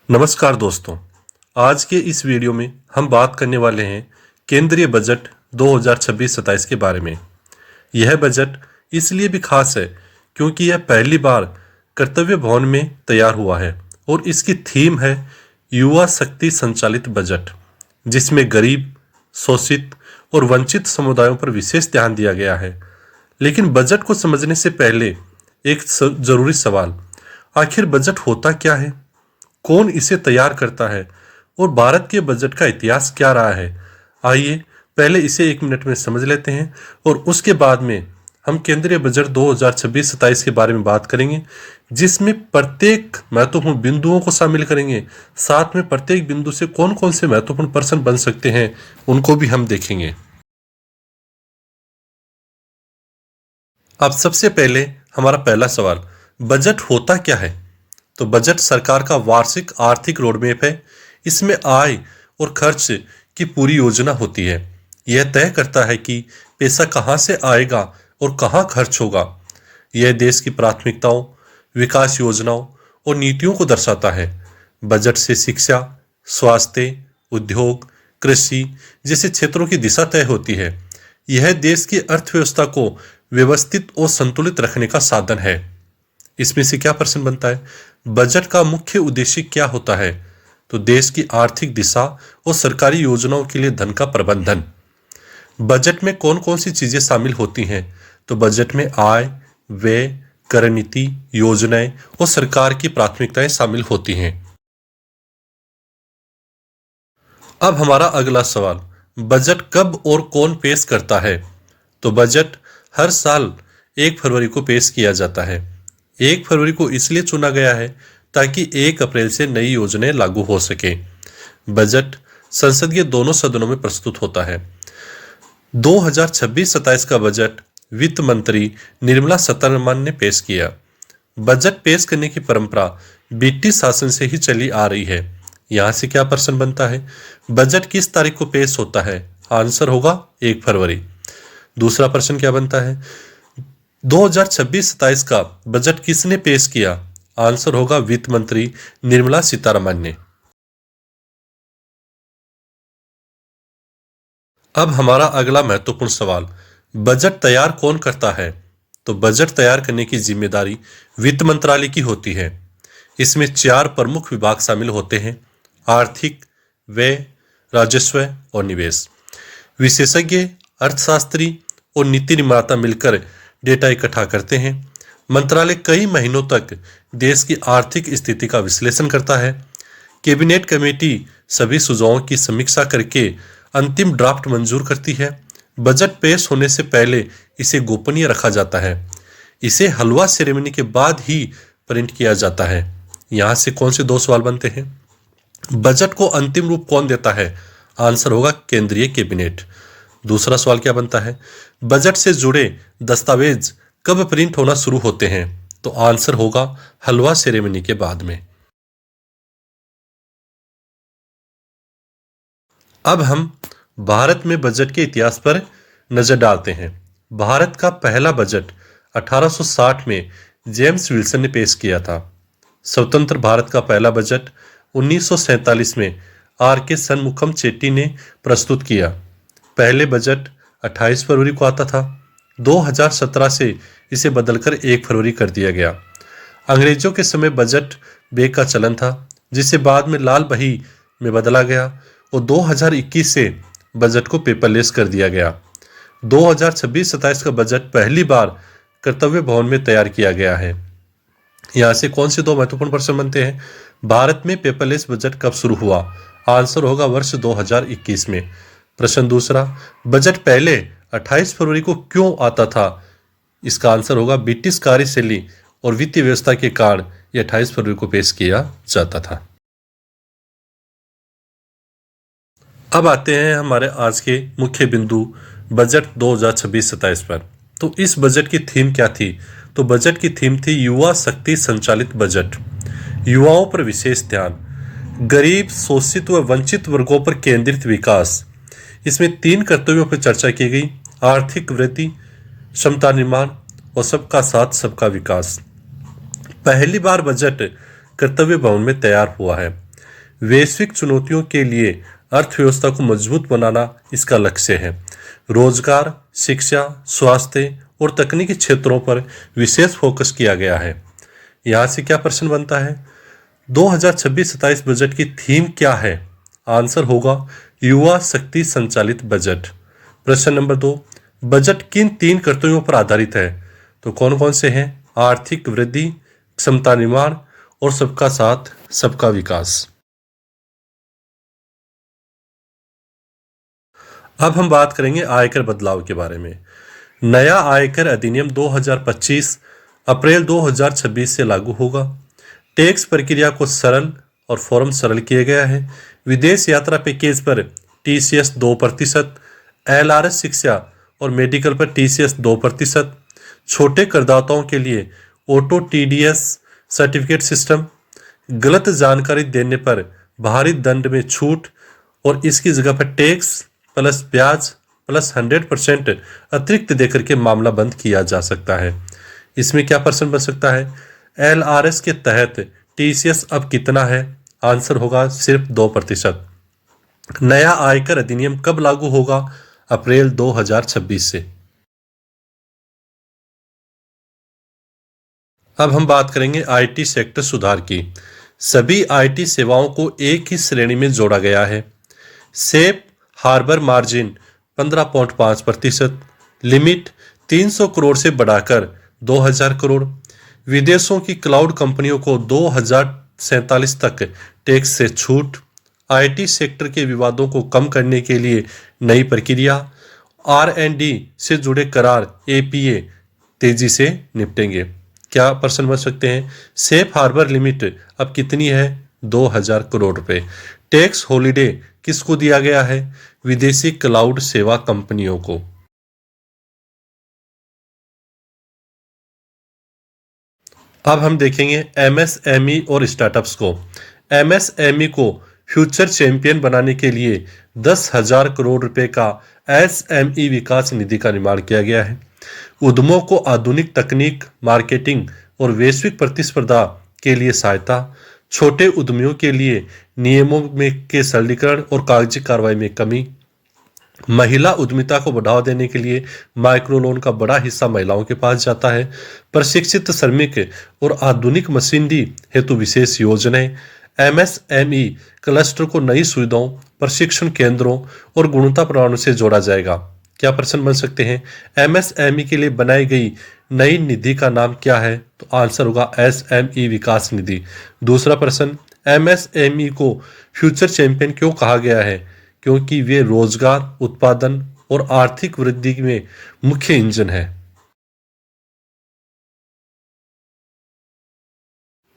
नमस्कार दोस्तों। आज के इस वीडियो में हम बात करने वाले हैं केंद्रीय बजट 2026-27 के बारे में। यह बजट इसलिए भी खास है क्योंकि यह पहली बार कर्तव्य भवन में तैयार हुआ है और इसकी थीम है युवा शक्ति संचालित बजट, जिसमें गरीब, शोषित और वंचित समुदायों पर विशेष ध्यान दिया गया है। लेकिन बजट को समझने से पहले एक जरूरी सवाल, आखिर बजट होता क्या है, कौन इसे तैयार करता है और भारत के बजट का इतिहास क्या रहा है। आइए पहले इसे 1 मिनट में समझ लेते हैं और उसके बाद में हम केंद्रीय बजट 2026-27 के बारे में बात करेंगे, जिसमें प्रत्येक महत्वपूर्ण बिंदुओं को शामिल करेंगे। साथ में प्रत्येक बिंदु से कौन कौन से महत्वपूर्ण प्रश्न बन सकते हैं उनको भी हम देखेंगे। अब सबसे पहले हमारा पहला सवाल, बजट होता क्या है। तो बजट सरकार का वार्षिक आर्थिक रोडमैप है। इसमें आय और खर्च की पूरी योजना होती है। यह तय करता है कि पैसा कहां से आएगा और कहां खर्च होगा। यह देश की प्राथमिकताओं, विकास योजनाओं और नीतियों को दर्शाता है। बजट से शिक्षा, स्वास्थ्य, उद्योग, कृषि जैसे क्षेत्रों की दिशा तय होती है। यह देश की अर्थव्यवस्था को व्यवस्थित और संतुलित रखने का साधन है। इसमें से क्या प्रश्न बनता है, बजट का मुख्य उद्देश्य क्या होता है। तो देश की आर्थिक दिशा और सरकारी योजनाओं के लिए धन का प्रबंधन। बजट में कौन कौन सी चीजें शामिल होती हैं। तो बजट में आय, व्यय, कर नीति, योजनाएं और सरकार की प्राथमिकताएं शामिल होती हैं। अब हमारा अगला सवाल, बजट कब और कौन पेश करता है। तो बजट हर साल 1 फरवरी को पेश किया जाता है। 1 फरवरी को इसलिए चुना गया है ताकि 1 अप्रैल से नई योजनाएं लागू हो सके। बजट संसद के दोनों सदनों में प्रस्तुत होता है। 2026-27 का बजट वित्त मंत्री निर्मला सीतारमण ने पेश किया। बजट पेश करने की परंपरा ब्रिटिश शासन से ही चली आ रही है। यहां से क्या प्रश्न बनता है, बजट किस तारीख को पेश होता है। आंसर होगा 1 फरवरी। दूसरा प्रश्न क्या बनता है, 2026-27 का बजट किसने पेश किया। आंसर होगा वित्त मंत्री निर्मला सीतारमण ने। अब हमारा अगला महत्वपूर्ण सवाल, बजट तैयार कौन करता है। तो बजट तैयार करने की जिम्मेदारी वित्त मंत्रालय की होती है। इसमें 4 प्रमुख विभाग शामिल होते हैं, आर्थिक, व्यय, राजस्व और निवेश। विशेषज्ञ, अर्थशास्त्री और नीति निर्माता मिलकर डेटा इकट्ठा करते हैं। मंत्रालय कई महीनों तक देश की आर्थिक स्थिति का विश्लेषण करता है। कैबिनेट कमेटी सभी सुझावों की समीक्षा करके अंतिम ड्राफ्ट मंजूर करती है। बजट पेश होने से पहले इसे गोपनीय रखा जाता है। इसे हलवा सेरेमनी के बाद ही प्रिंट किया जाता है। यहां से कौन से 2 सवाल बनते हैं, बजट को अंतिम रूप कौन देता है। आंसर होगा केंद्रीय कैबिनेट। दूसरा सवाल क्या बनता है, बजट से जुड़े दस्तावेज कब प्रिंट होना शुरू होते हैं। तो आंसर होगा हलवा सेरेमनी के बाद में। अब हम भारत में बजट के इतिहास पर नजर डालते हैं। भारत का पहला बजट 1860 में जेम्स विल्सन ने पेश किया था। स्वतंत्र भारत का पहला बजट 1947 में R.K. शनमुखम चेट्टी ने प्रस्तुत किया। पहले बजट 28 फरवरी को आता था। 2017 से इसे बदलकर 1 फरवरी कर दिया गया। अंग्रेजों के समय बजट बैग का चलन था, जिसे बाद में लाल बही में बदला गया और 2021 से बजट को पेपरलेस कर दिया गया। 2026-27 का बजट पहली बार कर्तव्य भवन में तैयार किया गया है। यहां से कौन से 2 महत्वपूर्ण प्रश्न बनते हैं, भारत में पेपरलेस बजट कब शुरू हुआ। आंसर होगा वर्ष 2021 में। प्रश्न दूसरा, बजट पहले 28 फरवरी को क्यों आता था। इसका आंसर होगा ब्रिटिश कार्यशैली और वित्तीय व्यवस्था के कारण यह 28 फरवरी को पेश किया जाता था। अब आते हैं हमारे आज के मुख्य बिंदु बजट 2026-27 पर। तो इस बजट की थीम क्या थी। तो बजट की थीम थी युवा शक्ति संचालित बजट। युवाओं पर विशेष ध्यान, गरीब, शोषित व वंचित वर्गों पर केंद्रित विकास। इसमें 3 कर्तव्यों पर चर्चा की गई, आर्थिक वृद्धि, क्षमता निर्माण और सबका साथ सबका विकास। पहली बार बजट कर्तव्य भवन में तैयार हुआ है। वैश्विक चुनौतियों के लिए अर्थव्यवस्था को मजबूत बनाना इसका लक्ष्य है। रोजगार, शिक्षा, स्वास्थ्य और तकनीकी क्षेत्रों पर विशेष फोकस किया गया है। यहाँ से क्या प्रश्न बनता है, 2026-27 बजट की थीम क्या है? आंसर होगा युवा शक्ति संचालित बजट। प्रश्न नंबर 2, बजट किन 3 कर्तव्यों पर आधारित है? तो कौन कौन से हैं? आर्थिक वृद्धि, क्षमता निर्माण और सबका साथ सबका विकास। अब हम बात करेंगे आयकर बदलाव के बारे में। नया आयकर अधिनियम 2025 अप्रैल 2026 से लागू होगा। टैक्स प्रक्रिया को सरल और फॉर्म सरल किया गया है। विदेश यात्रा पैकेज पर टीसीएस 2%, एलआरएस शिक्षा और मेडिकल पर टीसीएस 2%, छोटे करदाताओं के लिए ऑटो टीडीएस सर्टिफिकेट सिस्टम, गलत जानकारी देने पर भारी दंड में छूट और इसकी जगह पर टैक्स प्लस ब्याज प्लस 100% अतिरिक्त देकर के मामला बंद किया जा सकता है। इसमें क्या प्रश्न बन सकता है, एलआरएस के तहत टीसीएस अब कितना है? आंसर होगा सिर्फ 2%। नया आयकर अधिनियम कब लागू होगा? अप्रैल 2026 से। अब हम बात करेंगे आईटी सेक्टर सुधार की। सभी आईटी सेवाओं को एक ही श्रेणी में जोड़ा गया है। Safe harbour margin 15.5%, limit 300 crore से बढ़ाकर 2000 करोड़। विदेशों की क्लाउड कंपनियों को 2047 तक टैक्स से छूट। आईटी सेक्टर के विवादों को कम करने के लिए नई प्रक्रिया। आर&डी से जुड़े करार एपीए तेजी से निपटेंगे। क्या प्रश्न बन सकते हैं, सेफ हार्बर लिमिट अब कितनी है? 2000 करोड़ रुपए। टैक्स हॉलिडे किसको दिया गया है? विदेशी क्लाउड सेवा कंपनियों को। अब हम देखेंगे एमएसएमई और स्टार्टअप्स को। एमएसएमई को फ्यूचर चैंपियन बनाने के लिए 10,000 करोड़ रुपए का एसएमई विकास निधि का निर्माण किया गया है। उद्यमों को आधुनिक तकनीक, मार्केटिंग और वैश्विक प्रतिस्पर्धा के लिए सहायता। छोटे उद्यमियों के लिए नियमों में के सरलीकरण और कागजी कार्रवाई में कमी। महिला उद्यमिता को बढ़ावा देने के लिए माइक्रो लोन का बड़ा हिस्सा महिलाओं के पास जाता है। प्रशिक्षित श्रमिक और आधुनिक मशीनरी हेतु विशेष योजनाएं। एमएसएमई क्लस्टर को नई सुविधाओं, प्रशिक्षण केंद्रों और गुणवत्ता प्रमाणों से जोड़ा जाएगा। क्या प्रश्न बन सकते हैं, एमएसएमई के लिए बनाई गई नई निधि का नाम क्या है? तो आंसर होगा एसएमई विकास निधि। दूसरा प्रश्न, एमएसएमई को फ्यूचर चैंपियन क्यों कहा गया है? क्योंकि वे रोजगार, उत्पादन और आर्थिक वृद्धि में मुख्य इंजन है।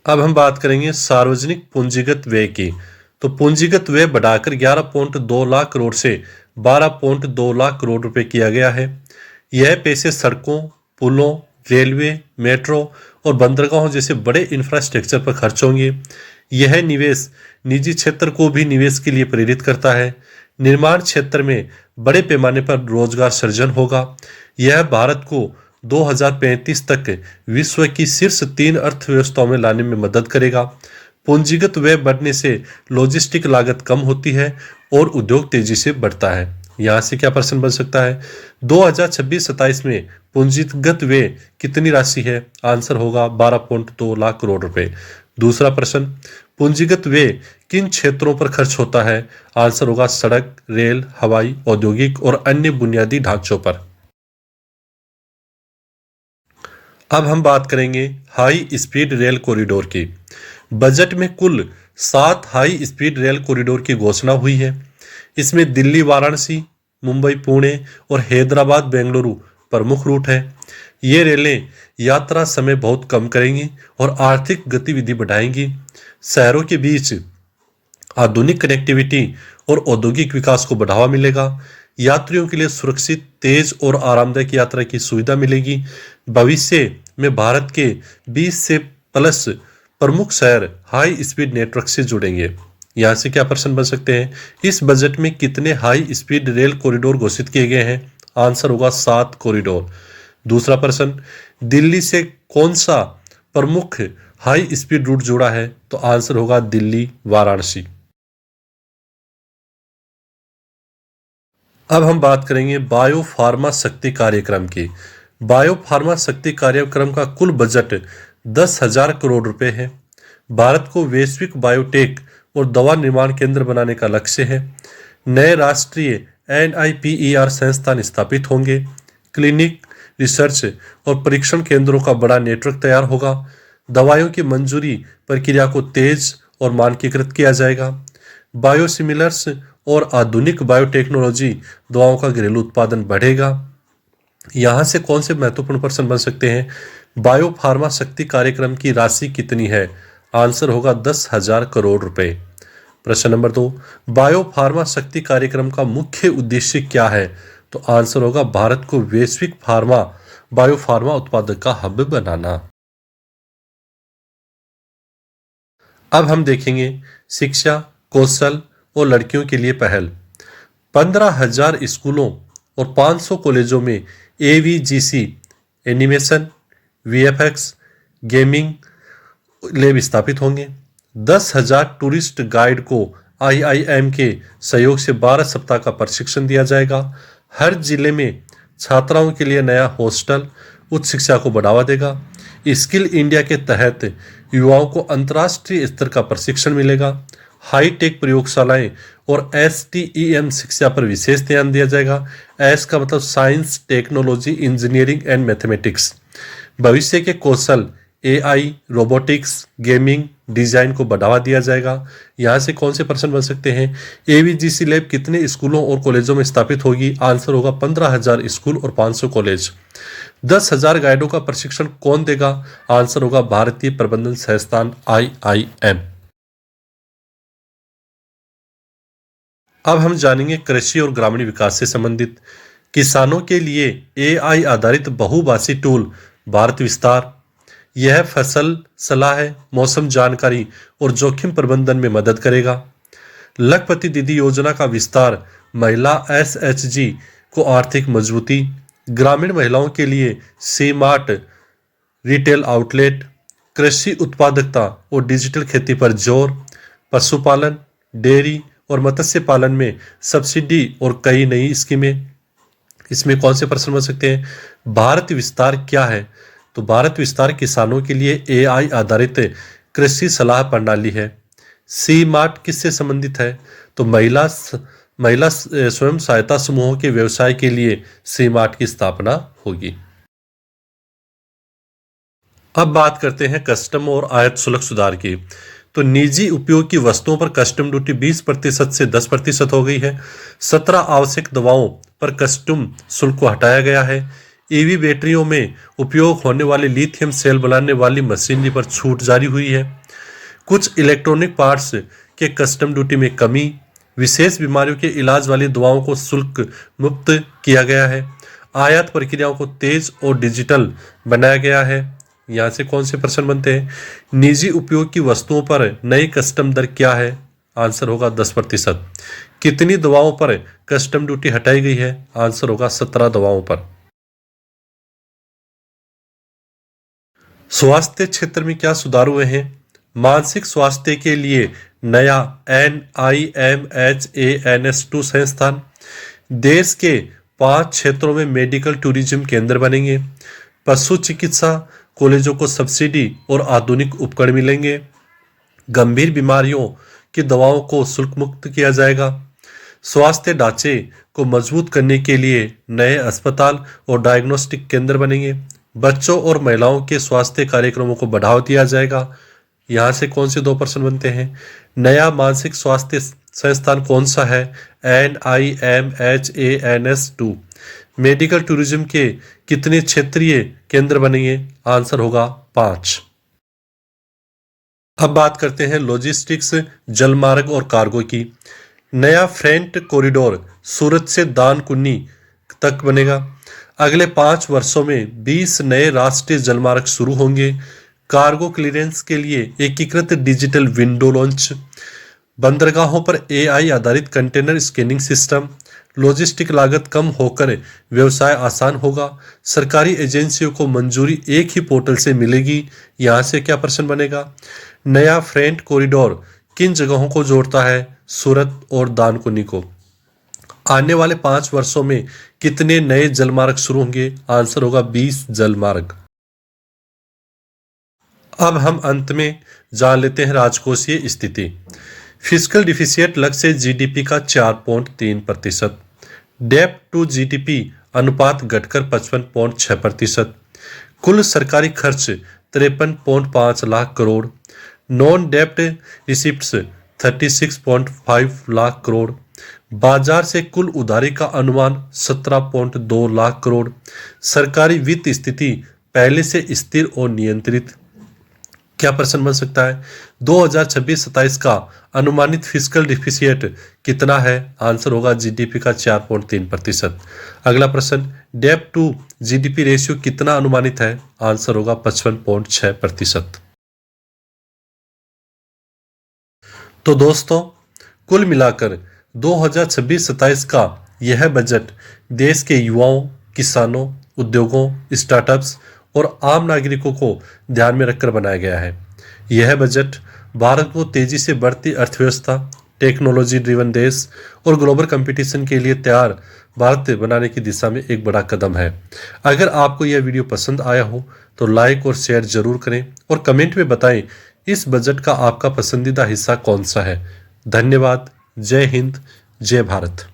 अब हम बात करेंगे सार्वजनिक पूंजीगत व्यय की। तो पूंजीगत व्यय बढ़ाकर 11.2 लाख करोड़ से 12.2 लाख करोड़ रुपए किया गया है। यह पैसे सड़कों, पुलों, रेलवे, मेट्रो और बंदरगाहों जैसे बड़े इंफ्रास्ट्रक्चर पर खर्च होंगे। यह निवेश निजी क्षेत्र को भी निवेश के लिए प्रेरित करता है। निर्माण क्षेत्र में बड़े पैमाने पर रोजगार सृजन होगा। यह भारत को 2035 तक विश्व की शीर्ष 3 अर्थव्यवस्थाओं में लाने में मदद करेगा। पूंजीगत व्यय बढ़ने से लॉजिस्टिक लागत कम होती है और उद्योग तेजी से बढ़ता है। यहाँ से क्या प्रश्न बन सकता है, 2026-27 में पूंजीगत व्यय कितनी राशि है? आंसर होगा 12.2 लाख करोड़ रुपए। दूसरा प्रश्न, पूंजीगत व्यय किन क्षेत्रों पर खर्च होता है? आंसर होगा सड़क, रेल, हवाई, औद्योगिक और अन्य बुनियादी ढांचों पर। अब हम बात करेंगे हाई स्पीड रेल कॉरिडोर की। बजट में कुल 7 हाई स्पीड रेल कॉरिडोर की घोषणा हुई है। इसमें दिल्ली वाराणसी, मुंबई पुणे और हैदराबाद बेंगलुरु प्रमुख रूट है। ये रेलें यात्रा समय बहुत कम करेंगी और आर्थिक गतिविधि बढ़ाएंगी। शहरों के बीच आधुनिक कनेक्टिविटी और औद्योगिक विकास को बढ़ावा मिलेगा। यात्रियों के लिए सुरक्षित, तेज और आरामदायक यात्रा की सुविधा मिलेगी। भविष्य में भारत के 20 से प्लस प्रमुख शहर हाई स्पीड नेटवर्क से जुड़ेंगे। यहाँ से क्या प्रश्न बन सकते हैं, इस बजट में कितने हाई स्पीड रेल कॉरिडोर घोषित किए गए हैं? आंसर होगा 7 कॉरिडोर। दूसरा प्रश्न, दिल्ली से कौन सा प्रमुख हाई स्पीड रूट जुड़ा है? तो आंसर होगा दिल्ली वाराणसी। अब हम बात करेंगे बायो फार्मा शक्ति कार्यक्रम की। बायो फार्मा शक्ति कार्यक्रम का कुल बजट 10,000 करोड़ रुपए है। भारत को वैश्विक बायोटेक और दवा निर्माण केंद्र बनाने का लक्ष्य है। नए राष्ट्रीय NIPER संस्थान स्थापित होंगे। क्लिनिक, रिसर्च और परीक्षण केंद्रों का बड़ा नेटवर्क तैयार होगा। दवाइयों की मंजूरी प्रक्रिया को तेज और मानकीकृत किया जाएगा। बायोसिमिलर्स और आधुनिक बायोटेक्नोलॉजी दवाओं का घरेलू उत्पादन बढ़ेगा। यहाँ से कौन से महत्वपूर्ण प्रश्न बन सकते हैं? बायो फार्मा शक्ति कार्यक्रम की राशि कितनी है? आंसर होगा 10,000 करोड़ रुपए। प्रश्न नंबर 2, बायो फार्मा शक्ति कार्यक्रम का मुख्य उद्देश्य क्या है? तो आंसर होगा भारत को वैश्विक बायो फार्मा उत्पादक का हब बनाना। अब हम देखेंगे शिक्षा, कौशल और लड़कियों के लिए पहल। 15,000 स्कूलों और 500 कॉलेजों में AVGC animation, VFX, gaming lab स्थापित होंगे। 10,000 टूरिस्ट गाइड को IIM के सहयोग से 12 सप्ताह का प्रशिक्षण दिया जाएगा। हर जिले में छात्राओं के लिए नया हॉस्टल उच्च शिक्षा को बढ़ावा देगा। स्किल इंडिया के तहत युवाओं को अंतर्राष्ट्रीय स्तर का प्रशिक्षण मिलेगा। हाईटेक प्रयोगशालाएं और STEM शिक्षा पर विशेष ध्यान दिया जाएगा। एस का मतलब science, technology, engineering and mathematics. भविष्य के कौशल AI, रोबोटिक्स, गेमिंग, डिजाइन को बढ़ावा दिया जाएगा। यहाँ से कौन से प्रश्न बन सकते हैं? AVGC लैब कितने स्कूलों और कॉलेजों में स्थापित होगी? आंसर होगा 15,000 स्कूल और 500 कॉलेज। 10,000 गाइडों का प्रशिक्षण कौन देगा? आंसर होगा भारतीय प्रबंधन संस्थान IIM। अब हम जानेंगे कृषि और ग्रामीण विकास से संबंधित। किसानों के लिए AI आधारित बहुभाषी टूल भारत विस्तार। यह फसल सलाह, मौसम जानकारी और जोखिम प्रबंधन में मदद करेगा। लखपति दीदी योजना का विस्तार, महिला SHG को आर्थिक मजबूती। ग्रामीण महिलाओं के लिए C-मार्ट रिटेल आउटलेट। कृषि उत्पादकता और डिजिटल खेती पर जोर। पशुपालन, डेयरी और मत्स्य पालन में सब्सिडी और कई नई स्कीमें। इसमें कौन से प्रश्न बन सकते हैं? भारत विस्तार क्या है? तो भारत विस्तार किसानों के लिए AI आधारित कृषि सलाह प्रणाली है। C-मार्ट किससे संबंधित है? तो महिला स्वयं सहायता समूहों के व्यवसाय के लिए C-मार्ट की स्थापना होगी। अब बात करते हैं कस्टम और आयात शुल्क सुधार की। तो निजी उपयोग की वस्तुओं पर कस्टम ड्यूटी 20% से 10% हो गई है। 17 आवश्यक दवाओं पर कस्टम शुल्क को हटाया गया है। EV बैटरियों में उपयोग होने वाले लिथियम सेल बनाने वाली मशीनरी पर छूट जारी हुई है। कुछ इलेक्ट्रॉनिक पार्ट्स के कस्टम ड्यूटी में कमी। विशेष बीमारियों के इलाज वाली दवाओं को शुल्क मुक्त किया गया है। आयात प्रक्रियाओं को तेज और डिजिटल बनाया गया है। यहाँ से कौन से प्रश्न बनते हैं? निजी उपयोग की वस्तुओं पर नई कस्टम दर क्या है? आंसर होगा 10%। कितनी दवाओं पर कस्टम ड्यूटी हटाई गई है? आंसर होगा 17 दवाओं पर। स्वास्थ्य क्षेत्र में क्या सुधार हुए हैं? मानसिक स्वास्थ्य के लिए नया NIMHANS2 संस्थान। देश के 5 क्षेत्रों में मेडिकल टूरिज्म केंद्र बनेंगे। पशु चिकित्सा कॉलेजों को सब्सिडी और आधुनिक उपकरण मिलेंगे। गंभीर बीमारियों की दवाओं को शुल्क मुक्त किया जाएगा। स्वास्थ्य ढांचे को मजबूत करने के लिए नए अस्पताल और डायग्नोस्टिक केंद्र बनेंगे। बच्चों और महिलाओं के स्वास्थ्य कार्यक्रमों को बढ़ावा दिया जाएगा। यहाँ से कौन से 2 प्रश्न बनते हैं? नया मानसिक स्वास्थ्य संस्थान कौन सा है? NIMHANS2। मेडिकल टूरिज्म के कितने क्षेत्रीय केंद्र बनेंगे? आंसर होगा 5। अब बात करते हैं लॉजिस्टिक्स, जलमार्ग और कार्गो की। नया फ्रेंट कॉरिडोर सूरत से दानकुनी तक बनेगा। अगले 5 वर्षों में 20 नए राष्ट्रीय जलमार्ग शुरू होंगे। कार्गो क्लियरेंस के लिए एकीकृत डिजिटल विंडो लॉन्च। बंदरगाहों पर AI आधारित कंटेनर स्कैनिंग सिस्टम। लॉजिस्टिक लागत कम होकर व्यवसाय आसान होगा। सरकारी एजेंसियों को मंजूरी एक ही पोर्टल से मिलेगी। यहाँ से क्या प्रश्न बनेगा? नया फ्रेंट कॉरिडोर किन जगहों को जोड़ता है? सूरत और दानकुनी को। आने वाले 5 वर्षों में कितने नए जलमार्ग शुरू होंगे? आंसर होगा 20 जलमार्ग। अब हम अंत में जान लेते हैं राजकोषीय स्थिति। फिस्कल डिफिसिट लक्ष्य जीडीपी का 4.3%। डेब्ट टू जीडीपी अनुपात घटकर 55.6%। कुल सरकारी खर्च 53.5 लाख करोड़। नॉन डेब्ट रिसिप्ट्स 36.5 लाख करोड़। बाजार से कुल उधारी का अनुमान 17.2 लाख करोड़। सरकारी वित्त स्थिति पहले से स्थिर और नियंत्रित। क्या प्रश्न बन सकता है? 2026-27 का अनुमानित फिस्कल डिफिसिट कितना है? आंसर होगा जीडीपी का 4.3%। अगला प्रश्न, डेब्ट टू जीडीपी रेशियो कितना अनुमानित है? आंसर होगा 55.6%। तो दोस्तों, कुल मिलाकर 2026-27 का यह बजट देश के युवाओं, किसानों, उद्योगों, स्टार्टअप्स और आम नागरिकों को ध्यान में रखकर बनाया गया है। यह बजट भारत को तेजी से बढ़ती अर्थव्यवस्था, टेक्नोलॉजी ड्रिवन देश और ग्लोबल कंपटीशन के लिए तैयार भारत बनाने की दिशा में एक बड़ा कदम है। अगर आपको यह वीडियो पसंद आया हो तो लाइक और शेयर जरूर करें और कमेंट में बताएं इस बजट का आपका पसंदीदा हिस्सा कौन सा है। धन्यवाद। जय हिंद, जय भारत।